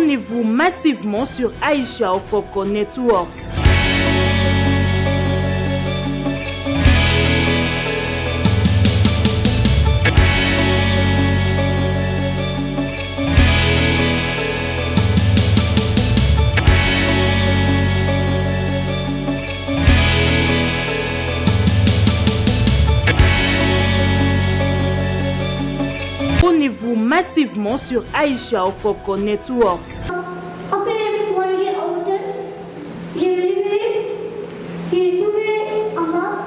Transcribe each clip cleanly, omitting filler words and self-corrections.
Abonnez-vous massivement sur Aïcha Okoko Network. Abonnez-vous massivement sur Aïcha Okoko Network. Après, moi j'ai honte, j'ai levé, j'ai trouvé un mort,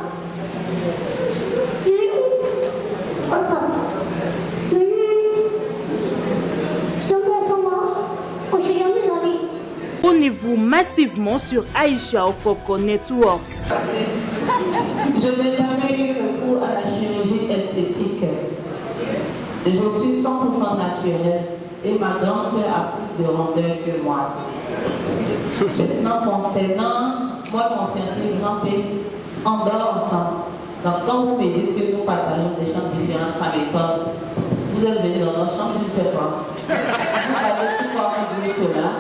j'ai eu enfin, Abonnez-vous massivement sur Aïcha Okoko Network. Je n'ai jamais eu recours à la chirurgie esthétique. Je suis 100% naturelle et ma grande soeur a plus de rondeur que moi. Maintenant, concernant moi, mon fiancé grand père, on dort ensemble. Donc, quand vous me dites que nous partageons des chambres différentes, ça m'étonne. Vous êtes venus dans notre chambre, je ne sais pas. Vous avez tout compris cela.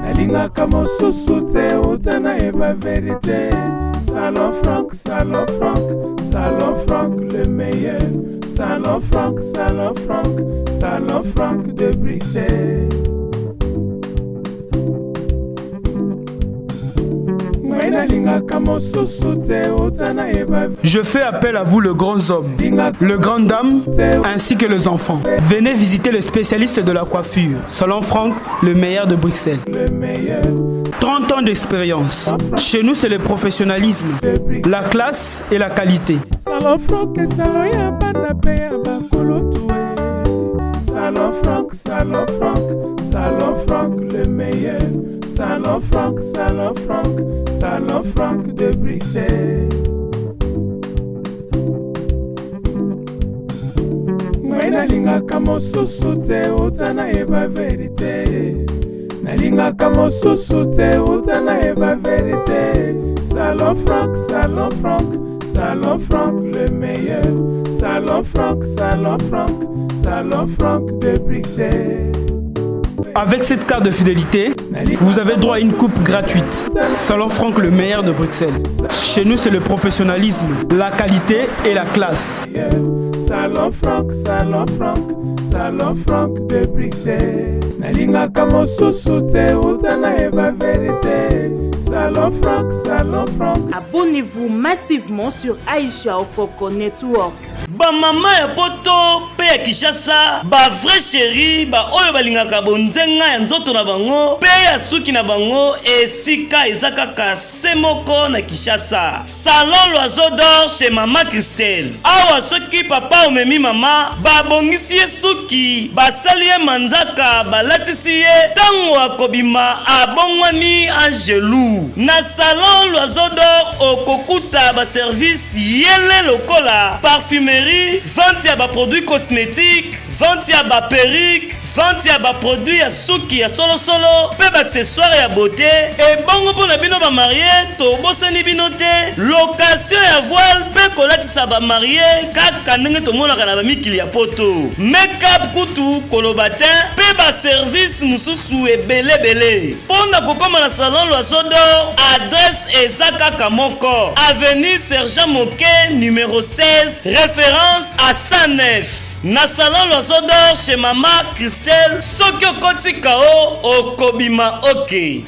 Nalinga kama susute utana eba vérité. Salon Franck, Salon Franck, Salon Franck le meilleur. Salon Franck, Salon Franck, Salon Franck de Bruxelles. Je fais appel à vous, le grand homme, le grand dame, ainsi que les enfants. Venez visiter le spécialiste de la coiffure, Salon Franck, le meilleur de Bruxelles. 30 ans d'expérience. Chez nous, c'est le professionnalisme, la classe et la qualité. Salon Franck, Salon Franck, Salon Franck, Salon Franck le meilleur. Salon Franck, Salon Franck, Salon Franck de Bruxelles. Nalinga kama susute utana eba vérité. Nalinga kama susute utana eba vérité. Salon Franck, Salon Franck, Salon Franck le meilleur. Salon Franck, Salon Franck, Salon Franck de Bruxelles. Avec cette carte de fidélité, vous avez droit à une coupe gratuite. Salon Franck, le meilleur de Bruxelles. Chez nous, c'est le professionnalisme, la qualité et la classe. Salon Franck, Salon Franck, Salon Franck de Bruxelles. Nalinga kama susute utana eba vérité. Salon Franck, Salon Franck. Abonnez-vous massivement sur Aïcha Okoko Network. Ba mama ya poto pe ya Kishasa, ba vrai chéri, ba oyo balingaka bonzenga ya nzoto na bango, pe ya suki na bango, esika ezaka kase moko na Kishasa. Salon l'oiseau d'or chez Mama Christelle. Awa soki papa omemi mama, ba bongisi ye suki, ba sali ye manzaka, ba latisi ye tango akobima abongwani Angelou. Na salon l'oiseau d'or okokuta ba service yele lokola parfumerie, vente ya ba produits cosmétiques, vente ya ba perruque, vente ya ba produits ya suki ya solo solo, pe ba accessoires ya beauté, et bongo pour na bino ba marié, to bosani bino te, location ya voile, pe kolatisa ba marié, kaka ndenge to monaka na ba mikili ya poto. Make-up kutu kolobate, pe ba service mususu ebele bele. Pona kokoma na salon l'oiseau d'or, adresse ezaka kamoko, avenue Sergent Moquet numéro 16, référence à 109. Na salon l'oiseau d'or chez Mama Christelle, soki okoti kao okobima ok.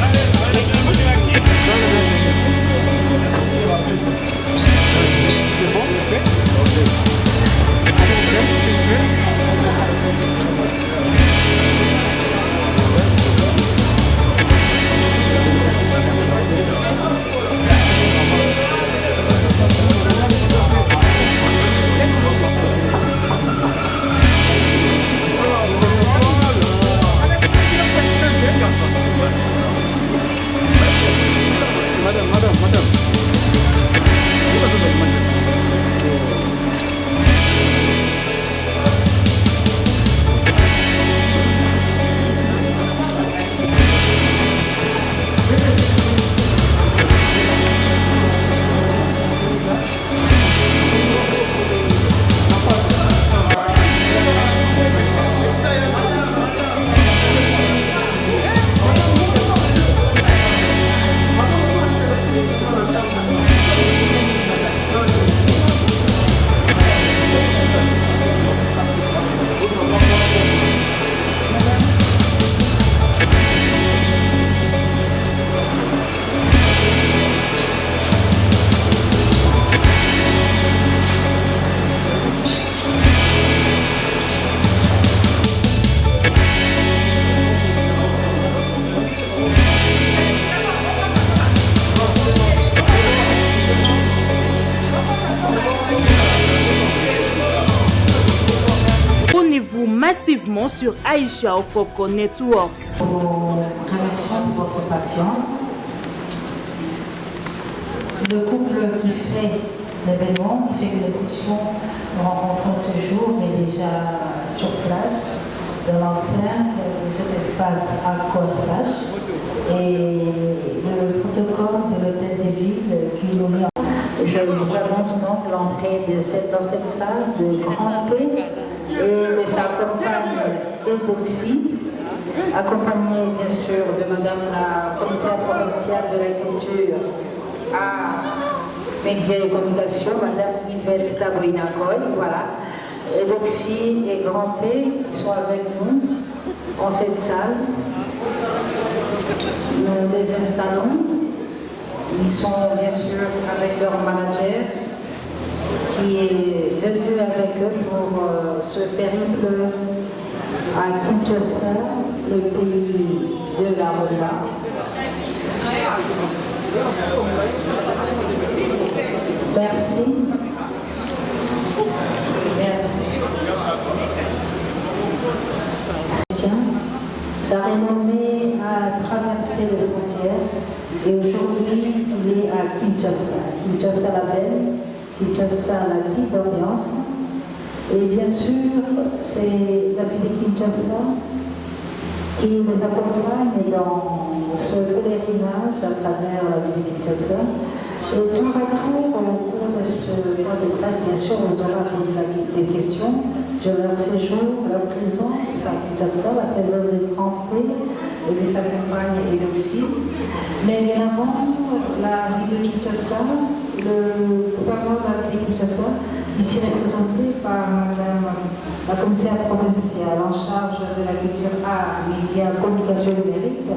Allez. Abonnez-vous massivement sur Aïcha Okoko Network. Remercions pour votre patience. Le couple qui fait l'événement, qui fait que nous puissions nous rencontrer ce jour, est déjà sur place dans l'enceinte de cet espace Aquasplash et le protocole de l'hôtel des villes qui nous met en... Je vous annonce donc l'entrée dans cette salle de Grand P et de sa compagne Eudoxie, accompagnée bien sûr de Madame la commissaire provinciale de la culture à médias et communication, Madame Yvette Taboinakoy, voilà. Eudoxie et Grand P qui sont avec nous en cette salle. Nous les installons. Ils sont bien sûr avec leur manager qui est venu avec eux pour ce périple à Kinshasa, le pays de la Rwanda. Merci. Merci. Sa renommée a traversé les frontières et aujourd'hui il est à Kinshasa. Kinshasa la belle, Kinshasa la vie d'ambiance. Et bien sûr, c'est la vie de Kinshasa qui les accompagne dans ce pèlerinage à travers la vie de Kinshasa. Et tour à tour, au cours de ce mois de classe, bien sûr, on aura posé des questions sur leur séjour, leur présence à Kinshasa, la présence de Grand P et de sa compagne Eudoxie. Mais bien avant, la vie de Kinshasa, le gouvernement de la ville de Kinshasa, ici représenté par Madame la commissaire provinciale en charge de la culture, art, médias, communication numérique,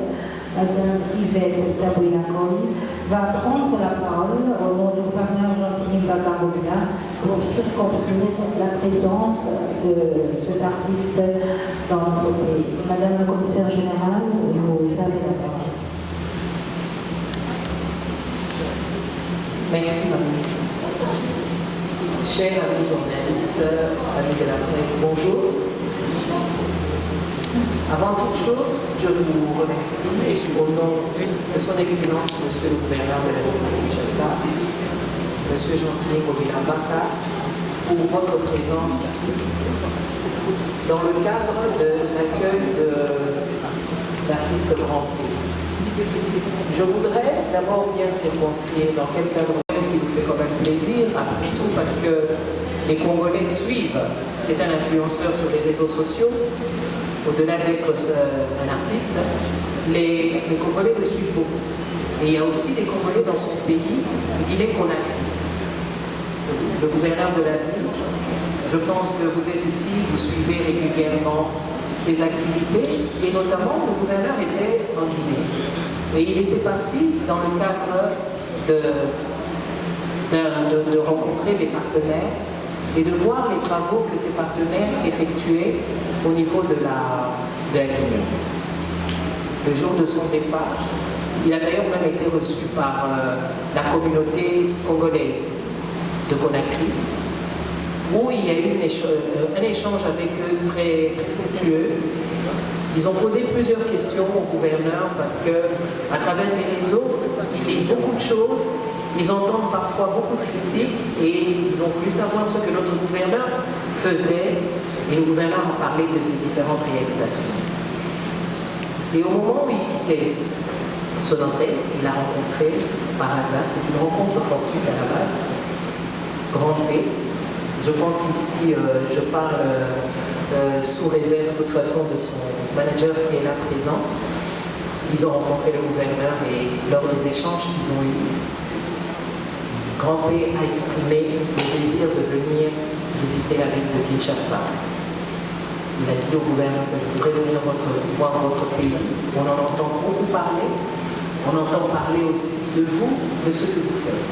Madame Yvette Taboinakoy, va prendre la parole au nom du gouverneur Gentil Bakambobila pour circonscrire la présence de cet artiste dans notre pays. Madame la commissaire générale, vous avez la parole. Merci, Marie. Chers amis journalistes, amis de la presse, bonjour. Avant toute chose, je vous remercie au nom de son Excellence, Monsieur le gouverneur de la ville de Kinshasa, Monsieur Gentil Baka, pour votre présence ici, dans le cadre de l'accueil de l'artiste Grand P. Je voudrais d'abord bien circonscrire dans quel cadre qui nous fait quand même plaisir, après tout parce que les Congolais suivent. C'est un influenceur sur les réseaux sociaux. Au-delà d'être un artiste, les Congolais le suivent beaucoup. Et il y a aussi des Congolais dans son pays, Guinée-Conakry. Le gouverneur de la ville, je pense que vous êtes ici, vous suivez régulièrement ses activités, et notamment le gouverneur était en Guinée. Et il était parti dans le cadre de rencontrer des partenaires et de voir les travaux que ces partenaires effectuaient au niveau de la Guinée. Le jour de son départ, il a d'ailleurs même été reçu par la communauté congolaise de Conakry, où il y a eu un échange avec eux très, très fructueux. Ils ont posé plusieurs questions au gouverneur parce qu'à travers les réseaux, ils disent beaucoup de choses. Ils entendent parfois beaucoup de critiques et ils ont voulu savoir ce que notre gouverneur faisait et le gouverneur a parlé de ses différentes réalisations. Et au moment où il quittait son hôtel, il l'a rencontré par hasard, c'est une rencontre fortuite à la base, Grand P. Je pense qu'ici, je parle sous réserve de toute façon de son manager qui est là présent. Ils ont rencontré le gouverneur et lors des échanges qu'ils ont eus, Grand P a exprimé le désir de venir visiter la ville de Kinshasa. Il a dit au gouverneur que je voudrais venir voir votre pays. On en entend beaucoup parler. On entend parler aussi de vous, de ce que vous faites.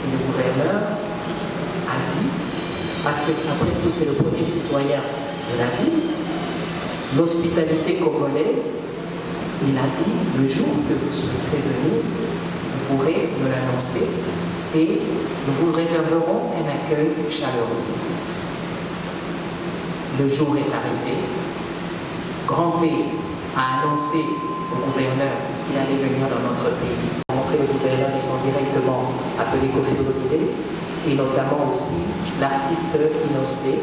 Et le gouverneur a dit, parce que après tout c'est le premier citoyen de la ville, l'hospitalité congolaise, il a dit, le jour que vous serez venu, vous pourrez me l'annoncer et nous vous réserverons un accueil chaleureux. le jour est arrivé. Grand P a annoncé au gouverneur qu'il allait venir dans notre pays. Rencontrer le gouverneur, ils ont directement appelé Koffi Olomide et notamment aussi l'artiste Inospe,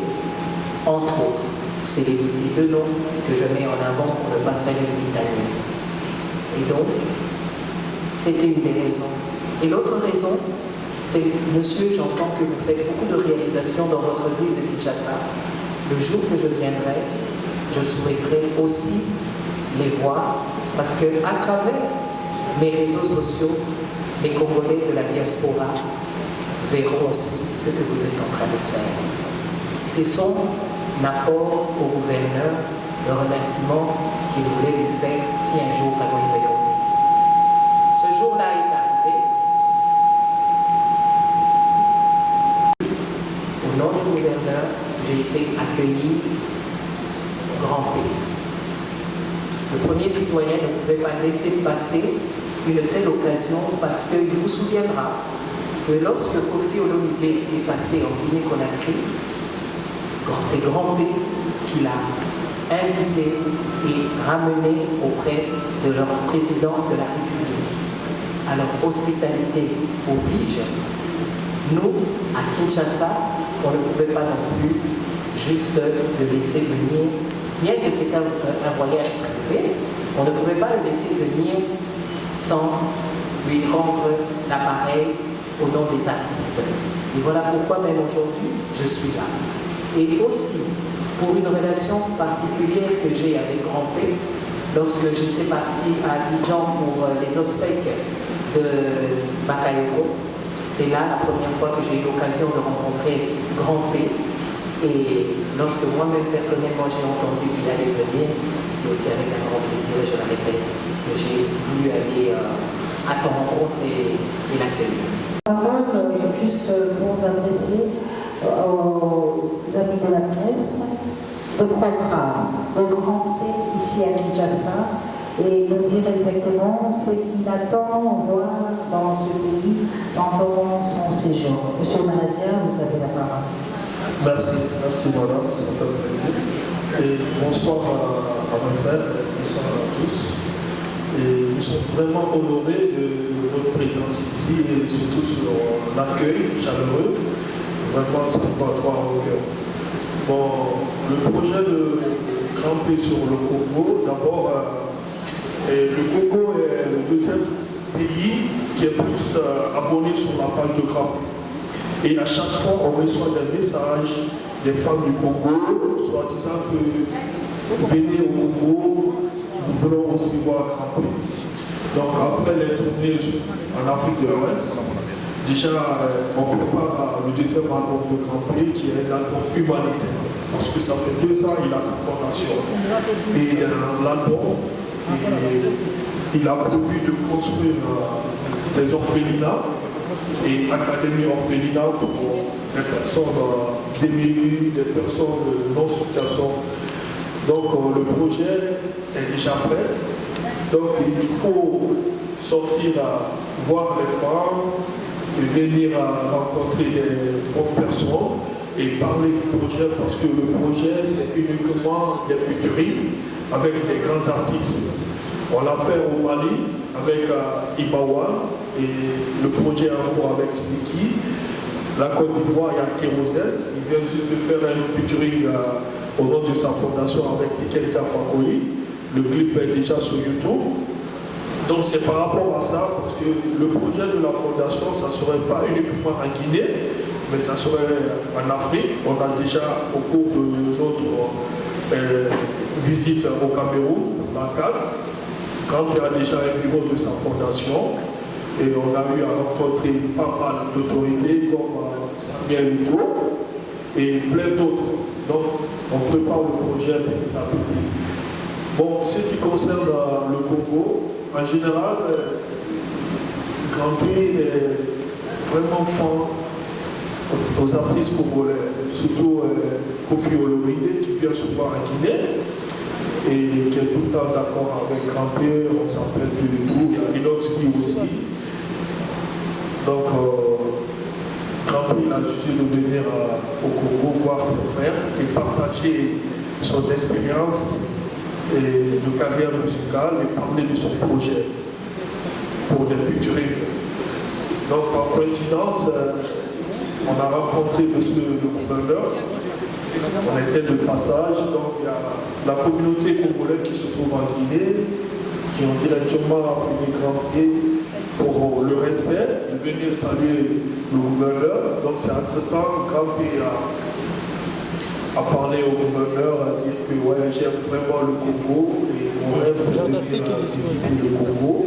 entre autres. C'est les deux noms que je mets en avant pour ne pas faire une litanie. Et donc, c'était une des raisons. Et l'autre raison, c'est, monsieur, j'entends que vous faites beaucoup de réalisations dans votre ville de Kinshasa. Le jour que je viendrai, je souhaiterais aussi les voir, parce qu'à travers mes réseaux sociaux, les Congolais de la diaspora verront aussi ce que vous êtes en train de faire. C'est son apport au gouverneur, le remerciement qu'il voulait lui faire si un jour vraiment il venait au pays. Ce jour-là est arrivé. Au nom du gouverneur, j'ai été accueilli Grand P. Le premier citoyen ne pouvait pas laisser passer une telle occasion parce qu'il vous souviendra que lorsque Koffi Olomide est passé en Guinée-Conakry, c'est Grand P qui l'a invité et ramené auprès de leur président de la République. Alors, hospitalité oblige. Nous, à Kinshasa, on ne pouvait pas non plus juste le laisser venir. Bien que c'était un voyage privé, on ne pouvait pas le laisser venir sans lui rendre l'appareil au nom des artistes. Et voilà pourquoi même aujourd'hui, je suis là. Et aussi, pour une relation particulière que j'ai avec Grand P, lorsque j'étais partie à Abidjan pour les obsèques de Bakayoko, c'est là la première fois que j'ai eu l'occasion de rencontrer Grand P. Et lorsque moi-même personnellement j'ai entendu qu'il allait venir, c'est aussi avec un grand plaisir, et je le répète, que j'ai voulu aller à son rencontre et l'accueillir. Parole juste pour vous adresser aux amis de la presse, de programme de Grand P ici à Kinshasa et nous dire exactement ce qu'il attend voir dans ce pays pendant son séjour. Monsieur le manager, vous avez la parole. Merci madame, ça fait plaisir. Et bonsoir à mes frères, bonsoir à tous. Et nous sommes vraiment honorés de votre présence ici et surtout sur l'accueil chaleureux. Vraiment, ça nous va droit au cœur. Bon, le projet de Grand P sur le Congo, d'abord, le Congo est le deuxième pays qui est plus abonné sur la page de Grand P. Et à chaque fois, on reçoit des messages des femmes du Congo, soit disant que venez au Congo, nous voulons aussi voir Grand P. Donc après les tournées en Afrique de l'Ouest, déjà on prépare le deuxième album de Grand P qui est l'album humanitaire. Parce que ça fait 2 ans qu'il a sa fondation. Et dans l'album, il a prévu de construire des orphelinats et académies orphelinats pour des personnes démunies, des personnes non situation. Donc le projet est déjà prêt. Donc il faut sortir voir les femmes et venir rencontrer des bonnes personnes et parler du projet parce que le projet c'est uniquement des featuring avec des grands artistes. On l'a fait au Mali avec Ibawan et le projet encore avec Smiki. La Côte d'Ivoire, il y a Kérosène. Il vient juste de faire un featuring au nom de sa fondation avec Tikelka Fakoli. Le clip est déjà sur YouTube. Donc c'est par rapport à ça, parce que le projet de la fondation, ça ne serait pas uniquement en Guinée, mais ça serait en Afrique. On a déjà, au cours de notre visite au Cameroun, Dakar, Grand P a déjà un bureau de sa fondation et on a eu à rencontrer pas mal d'autorités comme Samuel Hugo et plein d'autres. Donc on prépare le projet petit à petit. Bon, ce qui concerne le Congo, en général, Grand P est vraiment fan aux artistes congolais, surtout Koffi Olomide qui vient souvent en Guinée et qui est tout le temps d'accord avec Grand P, on s'appelle tous les jours, il y a Inoxki aussi. Donc, Grand pris la décision de venir au Congo voir ses frères et partager son expérience de carrière musicale et parler de son projet pour les futurs. Donc par coïncidence, on a rencontré monsieur le gouverneur, on était de passage, donc il y a la communauté congolaise qui se trouve en Guinée, qui ont directement appelé Grand Pied pour le respect, de venir saluer le gouverneur. Donc c'est entre-temps, Grand Pied a parlé au gouverneur, a dit que ouais, j'aime vraiment le Congo et mon rêve c'est de venir visiter le Congo.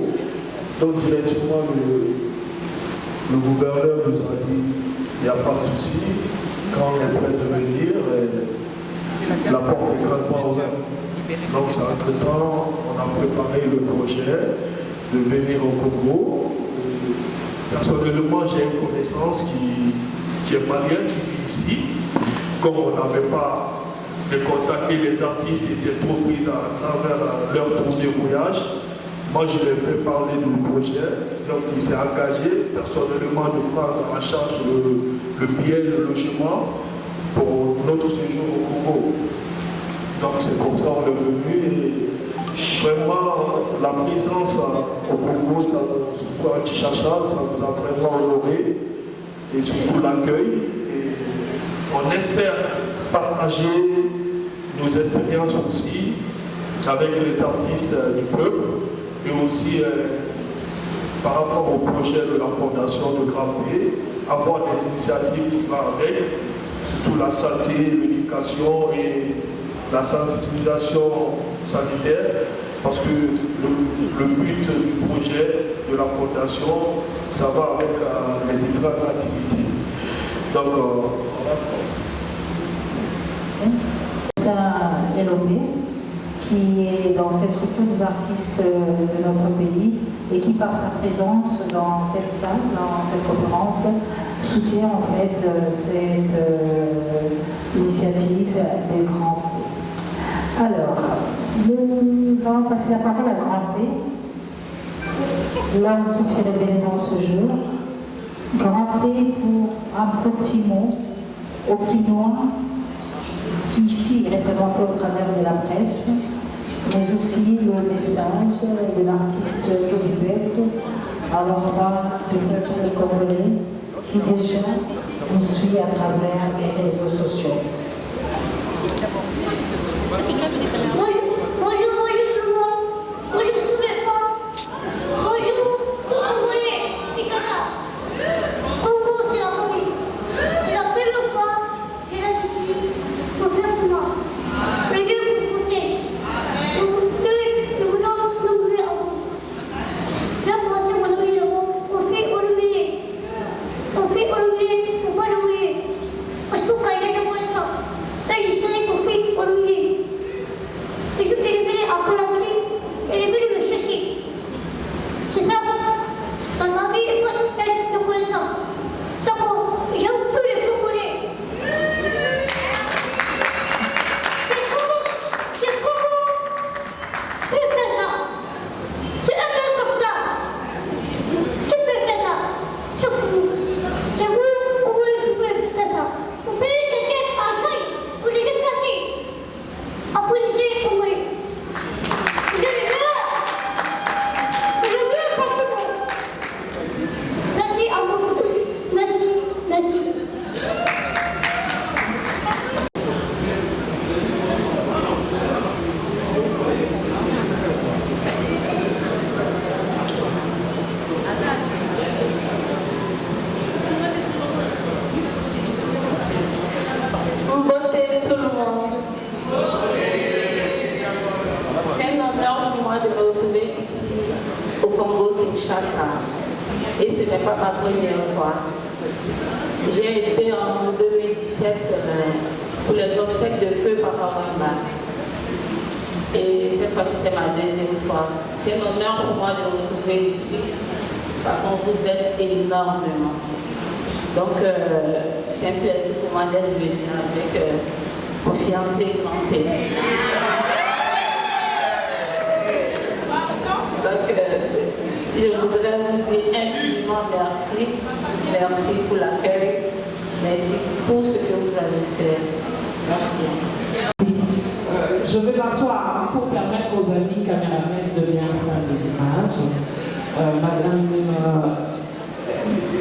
Donc directement le gouverneur nous a dit il n'y a pas de souci, quand on est prêt de venir, la porte est grandement ouverte. Donc c'est entre-temps, on a préparé le projet de venir au Congo. Personnellement, j'ai une connaissance qui est malienne, qui vit ici. Comme on n'avait pas de contact et les artistes étaient trop pris à travers leur tournée voyage, moi je lui ai fait parler du projet. Donc il s'est engagé personnellement de prendre en charge le billet, le logement pour notre séjour au Congo. Donc c'est comme ça qu'on est venu et vraiment la présence au Congo, surtout à Kinshasa, ça nous a vraiment honoré et surtout l'accueil. On espère partager nos expériences aussi avec les artistes du peuple et aussi par rapport au projet de la fondation de Grand Pied, avoir des initiatives qui vont avec, surtout la santé, l'éducation et la sensibilisation sanitaire, parce que le but du projet de la fondation, ça va avec les différentes activités. Donc, Elomé, qui est dans cette structure des artistes de notre pays et qui, par sa présence dans cette salle, dans cette conférence, soutient en fait cette initiative des Grands P. Alors, nous allons passer la parole à Grand P, l'homme qui fait l'événement ce jour. Grand P pour un petit mot au quinois, qui ici est représenté au travers de la presse, mais aussi le message de l'artiste que vous êtes à l'endroit du peuple congolais qui déjà nous suit à travers les réseaux sociaux. Et ce n'est pas ma première fois. J'ai été en 2017 pour les obsèques de feu Papa Wemba. Et cette fois-ci, c'est ma deuxième fois. C'est un honneur pour moi de me retrouver ici parce qu'on vous aide énormément. Donc, c'est un plaisir pour moi d'être venue avec mon fiancé Grand P. Donc, je voudrais vous dire infiniment merci. Merci pour l'accueil. Merci pour tout ce que vous avez fait. Merci. Je vais m'asseoir pour permettre aux amis caméramans de bien prendre des images. Madame,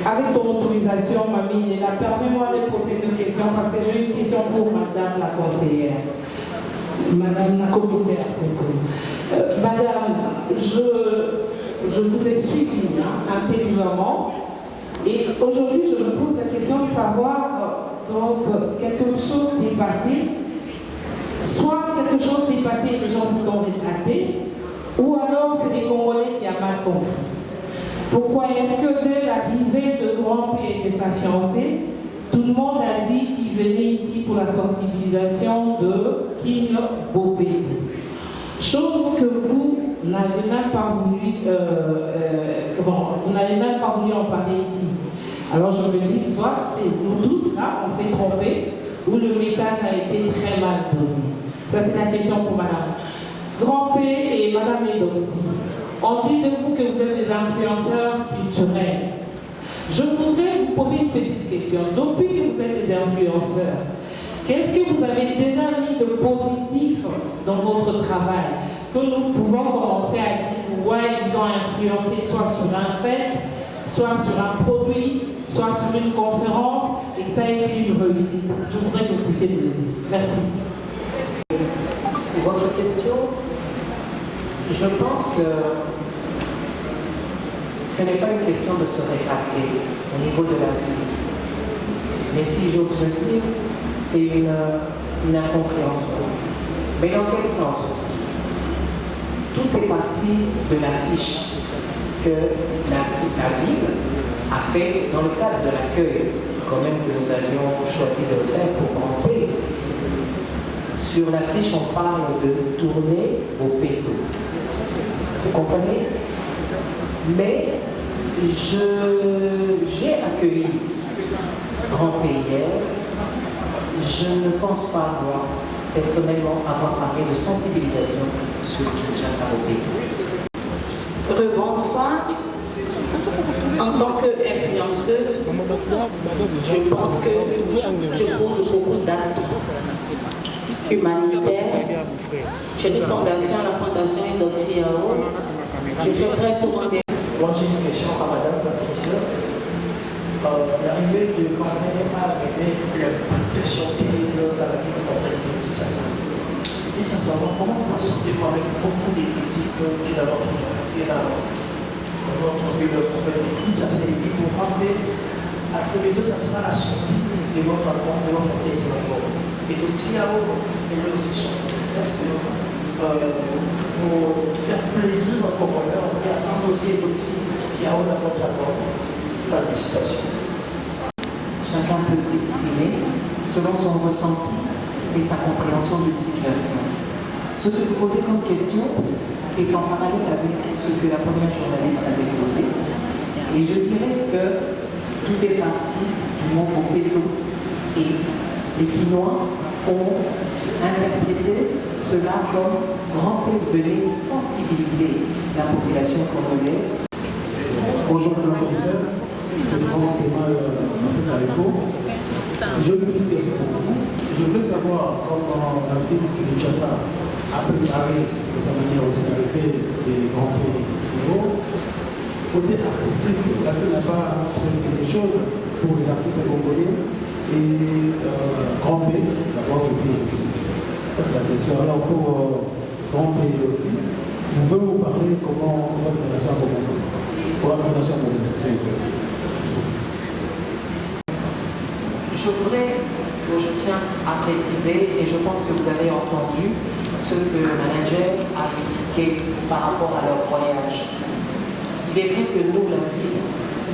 avec ton autorisation, Mamie, permets-moi de poser une question parce que j'ai une question pour Madame la conseillère, Madame la commissaire. Madame, je vous ai suivi intelligemment et aujourd'hui je me pose la question de savoir donc quelque chose s'est passé, soit quelque chose s'est passé et les gens se sont rétractés, ou alors c'est des Congolais qui ont mal compris. Pourquoi est-ce que dès l'arrivée de Grand P et de sa fiancée, tout le monde a dit qu'il venait ici pour la sensibilisation de King Bobeto? Chose que vous n'avez même pas voulu, vous n'avez même pas voulu en parler ici. Alors je me dis, soit c'est nous tous là, on s'est trompés, ou le message a été très mal donné. Ça c'est la question pour Madame Grand P et Madame Edoxy. On dit de vous que vous êtes des influenceurs culturels. Je voudrais vous poser une petite question. Depuis que vous êtes des influenceurs, qu'est-ce que vous avez déjà mis de positif dans votre travail que nous pouvons commencer à dire, ouais, ils ont influencé soit sur un fait, soit sur un produit, soit sur une conférence, et que ça a été une réussite. Je voudrais que vous puissiez nous le dire. Merci. Votre question, je pense que ce n'est pas une question de se rétracter au niveau de la vie. Mais si j'ose le dire, c'est une incompréhension. Mais dans quel sens aussi? Tout est parti de l'affiche que la ville a fait dans le cadre de l'accueil, quand même que nous avions choisi de le faire pour Grand P. Sur l'affiche, on parle de tourner au péto. Vous comprenez? Mais j'ai accueilli Grand P hier. Je ne pense pas moi, personnellement, avoir parlé de sensibilisation sur Kinshasa au péto. Rebonsoir. En tant qu'influenceuse, je pense que je pose beaucoup d'actes humanitaires. J'ai une fondation, la fondation Edoxy Yao. Je fais très souvent des... Moi j'ai une question à Madame la professeure. L'arrivée de Grand P a aidé la protection dans la vie de la présidente de Kinshasa. Et sincèrement, comment vous en sortez avec beaucoup de critiques qui dans notre ville de Kinshasa et puis pour Grand P, à très bientôt, ça sera la sortie de votre album, de votre deuxième album. Et le Tiao est aussi chanté. Est-ce que pour faire plaisir aux Congolais, on peut attendre aussi le Tiao dans votre album? La félicitations. Chacun peut s'exprimer selon son ressenti et sa compréhension d'une situation. Ce que vous posez comme question est en parallèle avec ce que la première journaliste avait posé. Et je dirais que tout est parti du mot Bobeto. Et les Quinois ont interprété cela comme Grand P venait sensibiliser la population congolaise. Bonjour Madame la commissaire, c'est Franck Stéphane Mafouka-Refo. J'ai une petite question pour vous. Je voulais savoir comment la ville de Kinshasa a préparé de sa manière aussi l'arrivée des Grands P et des Xéro. Côté artistique, la ville n'a pas prévu quelque chose pour les artistes congolais et Grand P, d'abord et puis aussi. C'est la question. Alors pour Grand P aussi, vous pouvez vous parler comment votre relation a commencé? Pour la relation a commencé, c'est je tiens à préciser, et je pense que vous avez entendu ce que le manager a expliqué par rapport à leur voyage. Il est vrai que nous, la ville,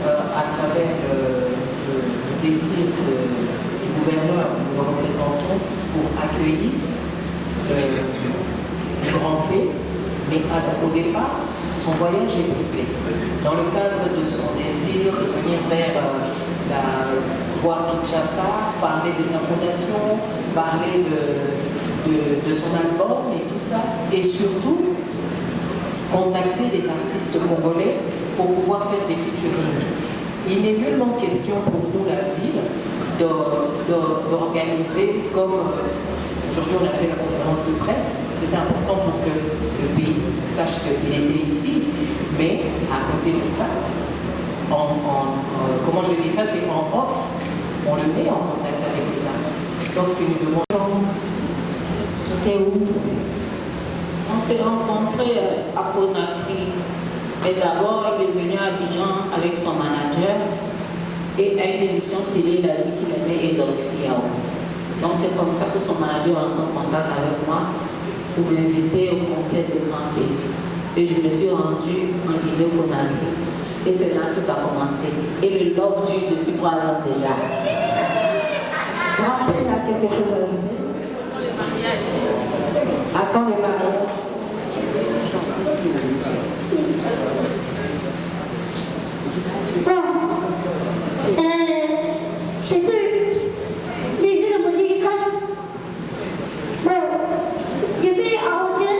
à travers le désir du gouverneur, nous le représentons pour accueillir le Grand P, mais au départ, son voyage est privé. Dans le cadre de son désir de venir vers voir Kinshasa, parler de sa fondation, parler de son album et tout ça, et surtout contacter des artistes congolais pour pouvoir faire des featuring. Il n'est nullement question pour nous, la ville, d'organiser comme aujourd'hui on a fait la conférence de presse. C'était important pour que le pays sache qu'il était ici, mais à côté de ça, comment je dis ça, c'est en off, on le met en contact avec les artistes. Lorsque nous demandons, c'était où? On s'est rencontrés à Conakry, mais d'abord il est venu à Abidjan avec son manager et à une émission télé, il a dit qu'il aimait Edoxy Yao. Donc c'est comme ça que son manager a en contact avec moi pour m'inviter au concert de Grand Pays. Et je me suis rendue en Guinée-Conakry. Et c'est là que tout a commencé. Et le love dure depuis 3 ans déjà. Grand Pays a quelque chose à ajouter? Le mariage. Attends le mariage. C'est que les jeux de politique cassent. Bon, je vais à hauteur,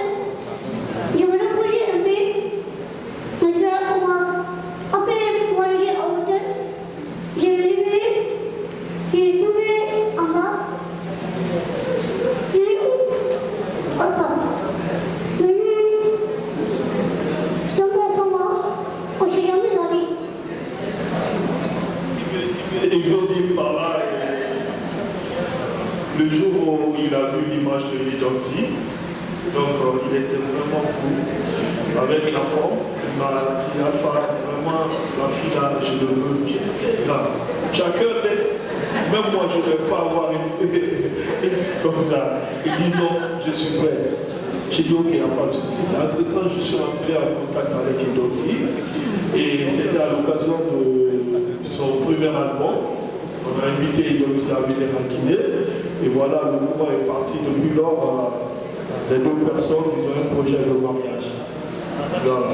je vais le bouger un peu, mais je vais après manger à hauteur, je vais lever, j'ai trouvé en bas, il est où? Enfin, c'est bon pour moi, on s'est jamais la vie. Il veut dire par là, le jour où il a vu l'image de Edoxy, donc il était vraiment fou avec la forme. Il m'a dit Alpha, vraiment la fille là, je le veux. Là. Chacun, même moi je ne vais pas avoir une comme ça. Il dit non, je suis prêt. J'ai dit ok, il n'y a pas de souci. C'est entre-temps, je suis entré en contact avec Edoxy et c'était à l'occasion de son premier album. On a invité Edoxy à venir à Guinée. Et voilà, le mouvement est parti. Depuis lors, les 2 personnes, ils ont un projet de mariage. Voilà.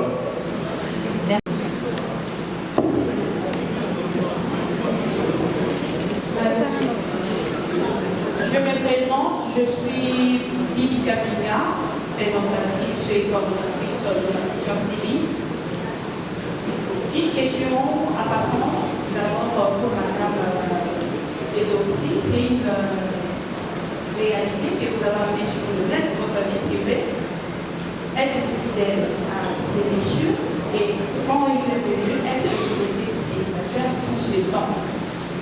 Je me présente, je suis Bibi Katina, présentatrice et coordonnatrice de l'émission TV. Une question à passant, d'abord pour Madame Edoxy, c'est une réalité que vous avez amenée sur le net, votre vie privée. Êtes-vous fidèle à ces messieurs et quand il est venu, est-ce que vous étiez célibataire tout ce temps?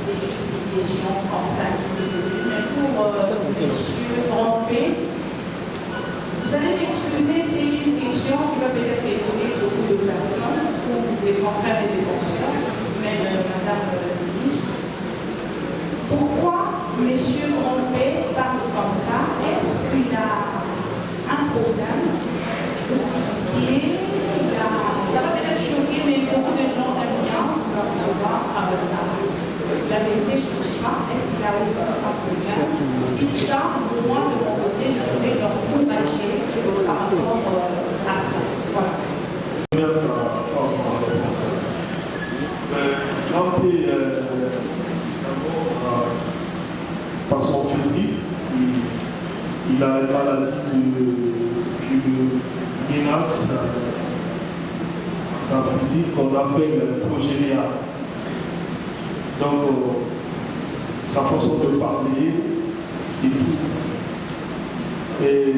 C'est juste une question comme ça qui est venue. Mais pour monsieur Rompé, vous allez m'excuser, c'est une question qui va peut-être étonner beaucoup de personnes, ou des confrères et des consoeurs, même Madame la ministre. Pourquoi monsieur Rompé parle comme ça? Est-ce qu'il a un problème? Ça va peut-être choquer, mais beaucoup de gens aiment bien vouloir savoir la vérité sur ça. Est-ce qu'il a aussi un problème? Si ça, moi de mon côté, je voudrais l'encourager par rapport à ça. Voilà. Grand P, par son physique, il a une maladie qui menace sa physique qu'on appelle progénia. Donc, sa façon de parler et tout. Et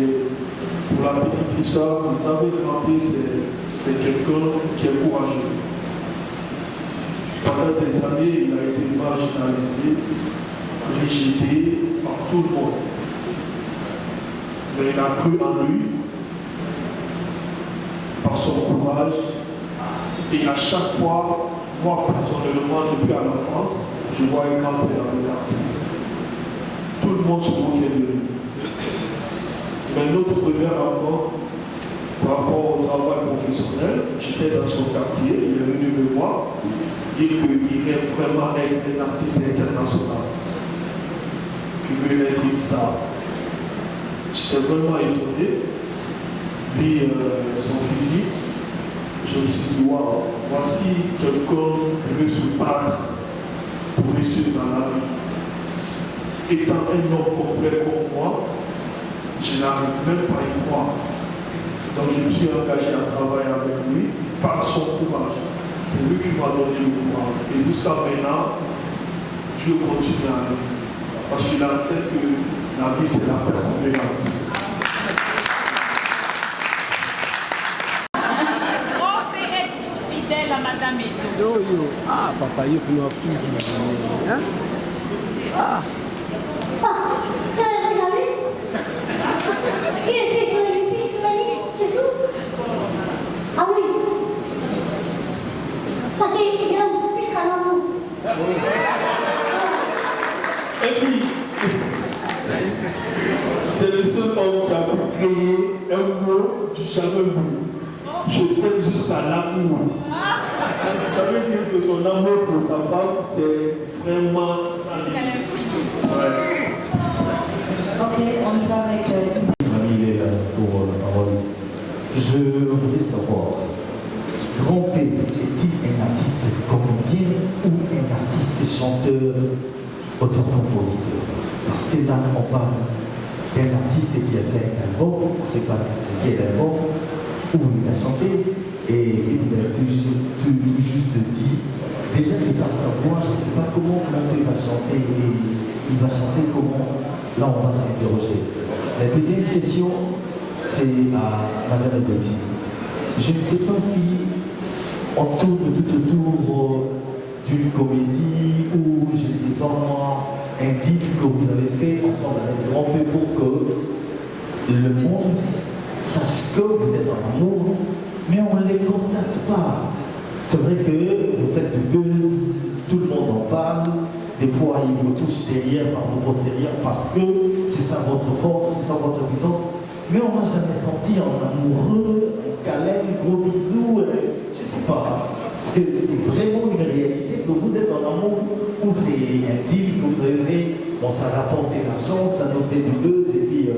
pour la petite histoire, vous savez, Grand P, c'est quelqu'un qui est courageux. Pendant des années, il a été marginalisé, rejeté par tout le monde. Mais il a cru en lui, par son courage, et à chaque fois, moi personnellement, depuis à l'enfance, je vois un Grand P dans le quartier. Tout le monde se moquait de lui. Mais notre premier rapport, par rapport au travail professionnel, j'étais dans son quartier, il est venu me voir, dire qu'il rêve vraiment être un artiste international, qu'il veut être une star. J'étais vraiment étonné, vu son physique. Je me suis dit, waouh, voici quelqu'un qui veut se battre pour réussir dans la vie. Étant un homme complet comme moi, je n'arrive même pas à y croire. Donc je me suis engagé à travailler avec lui par son courage. C'est lui qui m'a donné le courage. Et jusqu'à maintenant, Dieu continue à nous. Parce qu'il a en tête que la vie, c'est la persévérance. Fidèle à Madame Edo. Ah, papa, il faut nous appuyer. Hein? Ah. Ça, vous avez? Qui était sur la vie, c'est tout? Ah oui. Parce qu'il aime plus qu'un amour. Et puis, c'est le seul homme qui a pu créer un mot du jamais vu. Je t'aime jusqu'à l'amour. Ça veut dire que son amour pour sa femme, c'est vraiment ça. Ouais. Ok, on y va avec Mamie, il est là pour la parole. Je voulais savoir, Grand P est-il un artiste comédien ou un artiste chanteur, auteur-compositeur? Parce que là, on parle d'un artiste qui a fait un album, on ne sait pas ce qu'est l'album, où il a chanté, et il a tout juste dit, déjà que par sa voix, je ne sais pas comment Grand P va chanter, et il va chanter comment, là on va s'interroger. La deuxième question, c'est à Madame Edotti. Je ne sais pas si on tourne tout autour d'une comédie ou, je ne sais pas moi, un titre que vous avez fait ensemble avec Grand P pour que le monde sache que vous êtes en amour, mais on ne les constate pas. C'est vrai que vous faites du buzz, tout le monde en parle, des fois ils vous touchent derrière par vos postérieurs parce que c'est ça votre force, c'est ça votre puissance. Mais on n'a jamais senti en amoureux, un câlin, un gros bisou, je ne sais pas. Est-ce que c'est vraiment une réalité que vous êtes en amour ou c'est un deal que vous avez fait? Bon, ça rapporte de l'argent, ça nous fait du buzz et puis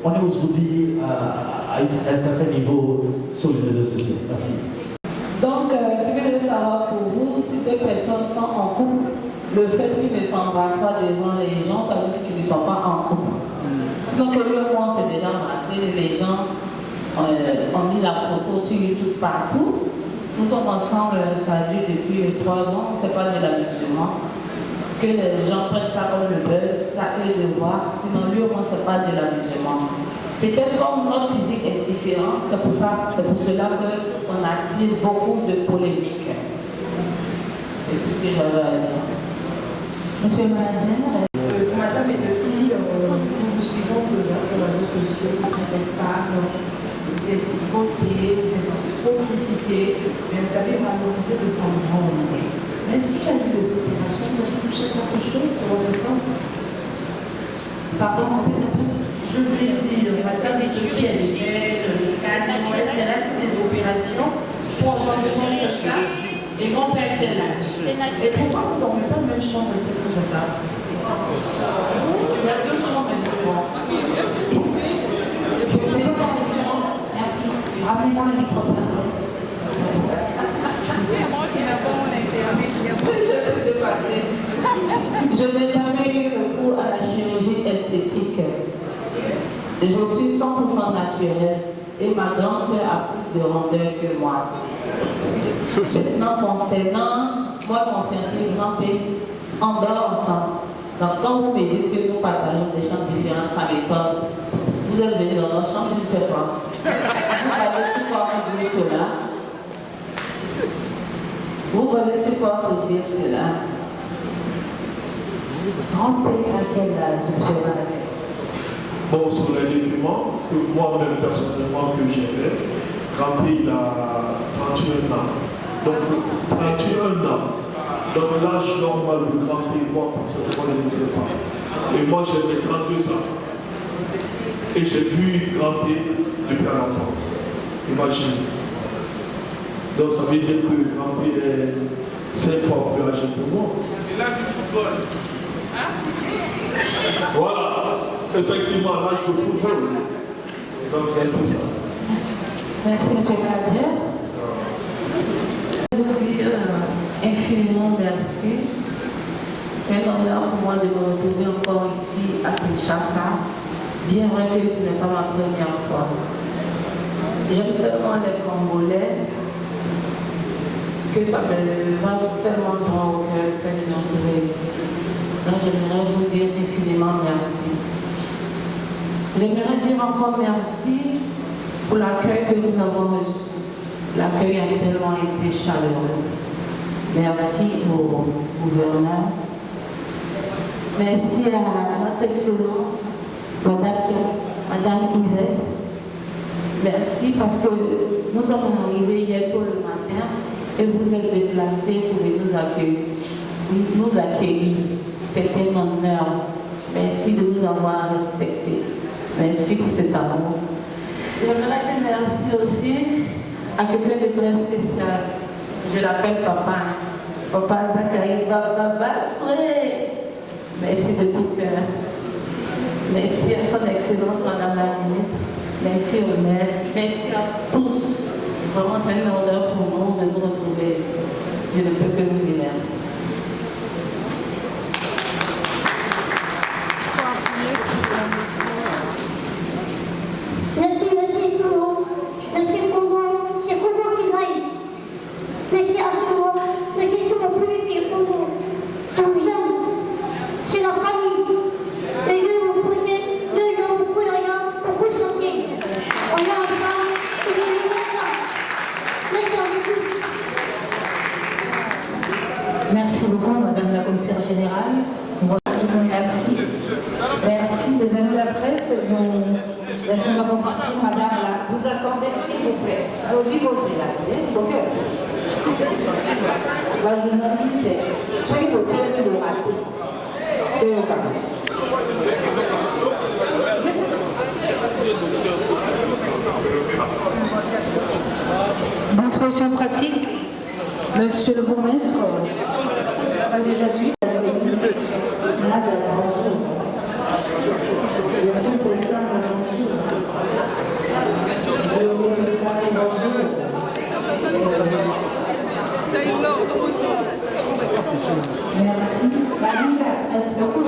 on est aujourd'hui à un certain niveau sur les réseaux sociaux. Merci. Donc, ce que je veux savoir pour vous, si deux personnes sont en couple, le fait qu'ils ne s'embrassent pas devant les gens, ça veut dire qu'ils ne sont pas en couple. Donc, le mois, c'est déjà marqué, les gens ont mis la photo sur YouTube partout. Nous sommes ensemble, ça dure depuis 3 ans, c'est pas de l'amusement. Que les gens prennent ça comme le buzz, ça eux de voir, sinon lui au moins c'est pas de l'amusement. Peut-être comme notre physique est différent, c'est pour cela qu'on attire beaucoup de polémiques. C'est tout ce que j'avais à dire. Monsieur Maladien. Madame est aussi, nous vous suivons déjà sur les réseaux sociaux, quand elle parle, vous êtes voté, vous êtes aussi critiqué, mais vous avez valorisé le temps. Mais est-ce qu'il y a eu des opérations qui ont touché quelque chose sur votre temps? Pardon, je voulais dire, madame est aussi, elle est belle, calme, est-ce qu'elle a fait des opérations pour avoir besoin de ça? Et grand-père quel âge? Et pourquoi vous ne dormez pas dans la même chambre? C'est comme ça. Il y a 2 chambres différentes. Merci. Ramenez-moi le micro, ça. Je n'ai jamais eu recours à la chirurgie esthétique. Je suis 100% naturelle et ma grande soeur a plus de rondeur que moi. Maintenant, concernant moi, mon fiancé Grand P, on dort ensemble. Donc, quand vous me dites que nous partageons des chambres différentes, ça m'étonne. Vous êtes venus dans notre chambre, je ne sais pas. Vous avez su quoi pour dire cela? Vous avez su quoi pour dire cela? Grand P à quel âge, monsieur Maladien? Bon, sur les documents que moi-même personnellement que j'ai fait, Grand P il a 31 ans. Donc 31 ans. Donc l'âge normal de Grand P, moi personnellement je ne sais pas. Et moi j'ai fait 32 ans. Et j'ai vu Grand P depuis l'enfance. Imaginez. Donc ça veut dire que Grand P est 5 fois plus âgé que moi. Et l'âge du football. Voilà, effectivement, l'âge de football. Donc c'est un peu ça. Merci, monsieur Maladien. Je veux dire infiniment merci. C'est un honneur pour moi de me retrouver encore ici à Kinshasa. Bien vrai que ce n'est pas ma première fois. J'aime tellement les Congolais que ça me va tellement droit au cœur le fait de nous retrouver ici. Donc j'aimerais vous dire infiniment merci. J'aimerais dire encore merci pour l'accueil que nous avons reçu. L'accueil a tellement été chaleureux. Merci au gouverneur. Merci à notre excellence, Madame Yvette. Merci parce que nous sommes arrivés hier tôt le matin et vous êtes déplacés pour nous accueillir. C'est un honneur. Merci de nous avoir respectés. Merci pour cet amour. J'aimerais dire merci aussi à quelqu'un de très spécial. Je l'appelle Papa. Papa Zachary Baba Soué. Merci de tout cœur. Merci à son Excellence, Madame la Ministre. Merci au maire. Merci à tous. Vraiment, c'est un honneur pour nous de nous retrouver ici. Je ne peux que vous dire merci. Merci Congo. Merci Congo. C'est Congo qui gagne. Merci à Congo. Merci tout le public qui est Congo. Je vous aime. C'est la famille. Et Dieu vous prête de l'eau, beaucoup d'argent, beaucoup de santé. On est ensemble et nous vivons ensemble. Merci à vous tous. Merci beaucoup, Madame la Commissaire Générale. Merci. Merci des amis de la presse. Laissez-moi compartir, Madame, là. Vous attendez, s'il vous plaît. Alors, lui, aussi, là. Au cœur. La journaliste, soyez au cœur de rater. Et au cœur. Disposition pratique. Monsieur le bourgmestre, a déjà suivi. Merci pour ça. Merci. Merci beaucoup.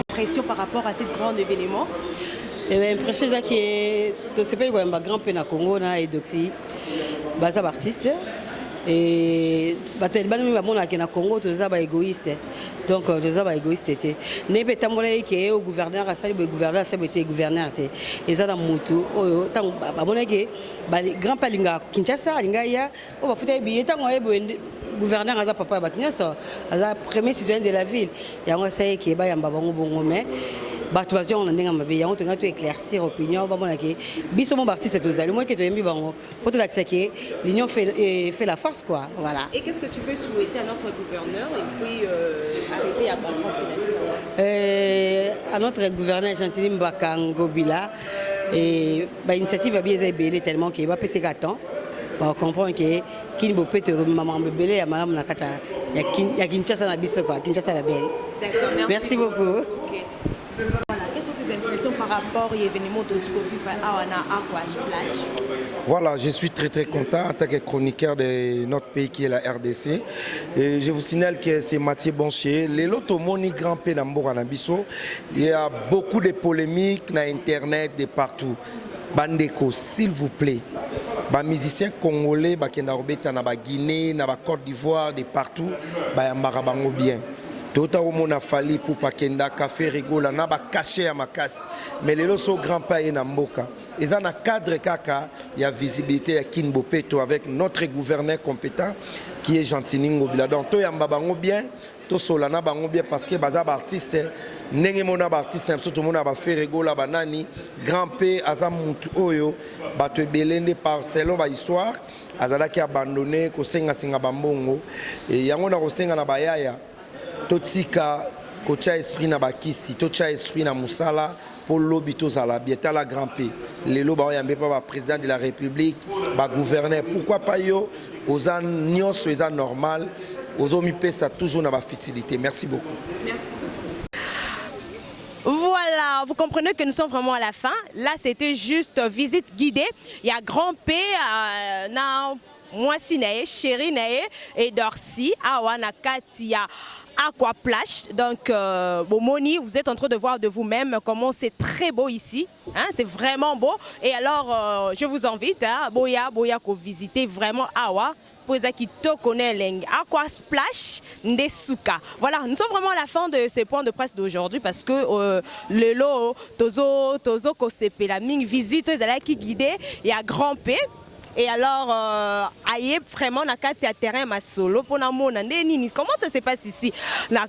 Pression par rapport à ce grand événement. L'impression c'est que tout ce pays est un grand pays na Congo na et doxy basa artiste et bato ba mi ba mona ke na Congo to za ba égoïste donc to za ba égoïste té ne pe tambola ke au gouverneur asali be gouverneur ça était gouverneur té et ça na mutu oyo tant ba mona ke ba grand palinga Kinshasa linga ya o ba futa bi tant o gouverneur aza papa batnyasa aza premier citoyen de la ville yango sai ke ba yamba bango bongo mais bato bazon na ndenge mabe yango tonga to éclaircir opinion ba mona ke biso mon artiste tozali moi ke to yembi bango pour te l'accepter l'union fait la force quoi voilà. Et qu'est-ce que tu peux souhaiter à notre gouverneur et puis arriver à comprendre à notre gouverneur Gentili Mbaka Ngobila et ba initiative a bien été tellement que va passer gâteau. On comprend que Kini Bopé te maman bébé à madame na kata ya Kinshasa na biso quoi Kinshasa la belle. D'accord, merci beaucoup. Okay. Voilà, quelles sont tes impressions par rapport à l'événement de Aqua Splash? Voilà, je suis très content en tant que chroniqueur de notre pays qui est la RDC. Et je vous signale que c'est Mathieu Bonchier. Les Lotomoni Grand P Nambour Nabiso. Il y a beaucoup de polémiques sur Internet, de partout. Bandeko, s'il vous plaît. Les musiciens congolais qui sont en Guinée, en Côte d'Ivoire, de partout, ils bien. Tout le fali pour Pakenda, café rigolo, na ba caché à ma casse. Mais les lots grand pays na mboka. Ils ont un cadre kaka, il y a visibilité à Kinbopeto avec notre gouverneur compétent qui est Gentili Ngobila. Donc tout yamba bango bien, tout solana bango bien parce que bazab artiste nenge mona ba artiste surtout mona ba fait rigolo banani grand pays azam mutu oyo bato belende par selon ba histoire azalaki abandonné ko senga singa bambongo et yango na ko senga na bayaya totika kocha esprit na bakisi tocha esprit na musala pour lobito zala bieta la grand pays les loba yambe pas président de la république ba gouverneur pourquoi pas yo aux nyonso eza normal aux omi pesa toujours na ba fertilité merci beaucoup. Merci. Voilà, vous comprenez que nous sommes vraiment à la fin. Là, c'était juste visite guidée. Il y a Grand P, moi Sinae, chérie Nae et Dorcy, Awa Nakatia. Aquaplage, donc Bomoni, vous êtes en train de voir de vous-même comment c'est très beau ici, hein, c'est vraiment beau. Et alors, je vous invite à Boya visiter vraiment Awa. Pour ceux qui te connaissent, Aquasplash Ndesuka. Voilà, nous sommes vraiment à la fin de ce point de presse d'aujourd'hui parce que le lot, Tozo Kosepe, la ming visite, ils allaient qui guider et à Grand P. Et alors, aïe vraiment na kati ya terrain ma solo pour na mona nini comment ça se passe ici na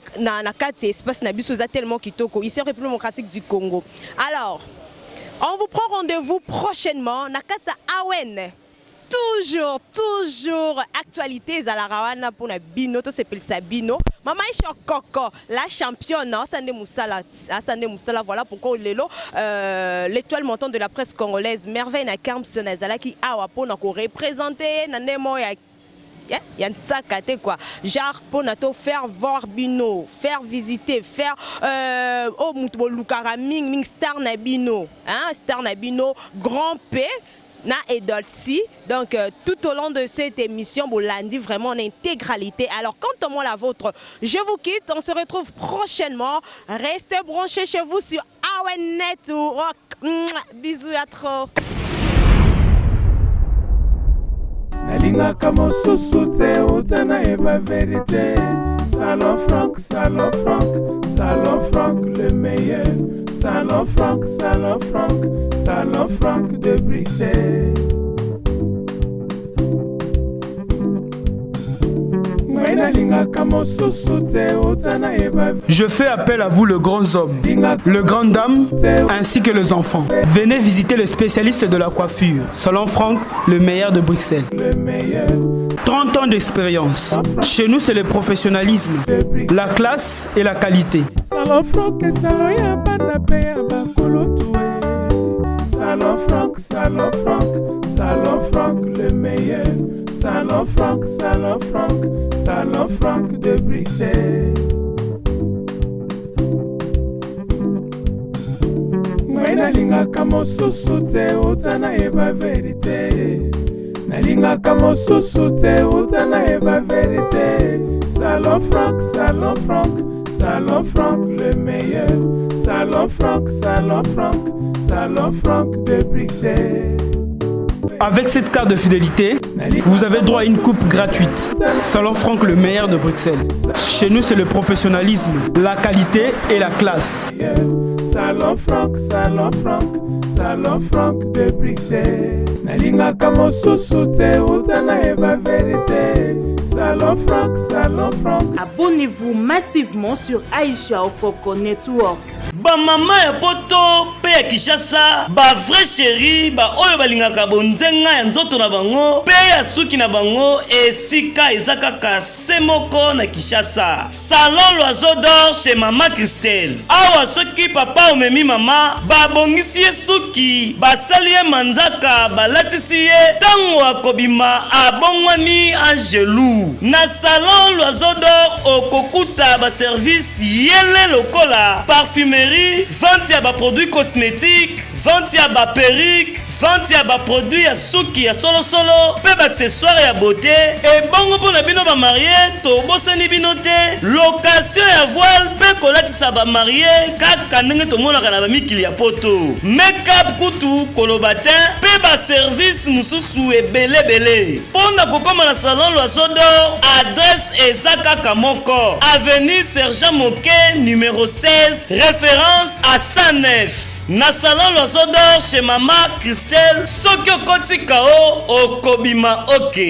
kati espace na biso za tellement kitoko ici en République démocratique du Congo. Alors, on vous prend rendez-vous prochainement na kati ya Awen. Toujours actualité Zalarawana pour na bino to s'appelle Sabino. Maman Coco, la championne, Sande Moussala, voilà pourquoi l'étoile montante de la presse congolaise, Merveille Nakamson, qui a représenté Nanemo y a un quoi. Genre pour faire voir Bino, faire visiter, faire au Moutoulukaraming, Ming Star Nabino, Star Nabino, Grand P. Na et Dolcy. Donc tout au long de cette émission, vous lundi vraiment en intégralité. Alors quant à moi la vôtre, je vous quitte. On se retrouve prochainement. Restez branchés chez vous sur Awen Network. Bisous à trop. Nalinga kamo susute utana eba vérité. Salon Franck, le meilleur. Salon Franck de Bruxelles. Je fais appel à vous, le grand homme, le grand dame, ainsi que les enfants. Venez visiter le spécialiste de la coiffure, Salon Franck, le meilleur de Bruxelles. 30 ans d'expérience. Chez nous, c'est le professionnalisme, la classe et la qualité. Salon Franck et Salon Yabana Peya Bakolotoue. Salon Franck, le meilleur. Salon Franck de Bruxelles. Nalinga kamo susute utana eba vérité. Nalinga kamo susute utana eba vérité. Salon Franck, le meilleur. Salon Franck de Bruxelles. Avec cette carte de fidélité, vous avez droit à une coupe gratuite. Salon Franck, le meilleur de Bruxelles. Chez nous, c'est le professionnalisme, la qualité et la classe. Salon Franck de Bruxelles. Nalinga kamo susute utana eba vérité. Salon Franck. Abonnez-vous massivement sur Aïcha Okoko Network. Ba mama ya poto pe ya Kishasa, ba vrai chéri, ba oyo balingaka bonzenga ya nzoto na bango, pe ya suki na bango, esika ezaka kasemoko na Kishasa. Salon l'oiseau d'or chez Mama Christelle. Awa soki papa omemi mama, ba bongisi ye suki, ba sali ye manzaka, ba latisi ye, tango akobima abongwani angelou. Na salon l'oiseau d'or okokuta ba service yele lokola, parfumerie, vente ya ba produits cosmétiques, vente ya ba perruque, vente ya ba produits ya suki ya solo pe ba accessoires ya beauté et bongo pona bino ba marié to bosani bino te, location ya voile pe kolatisa ba marié kaka ndenge to mona kana ba mikili ya poto, make-up kutu kolobatin pe ba service mususu ebele pona kokoma na salon l'oiseau d'or. Adresse ezaka kamoko, avenue Sergent Moquet numéro 16, référence à 109. Na salon l'oiseau d'or chez Mama Christelle, Sokyo Koti Kao, Okobima Ok.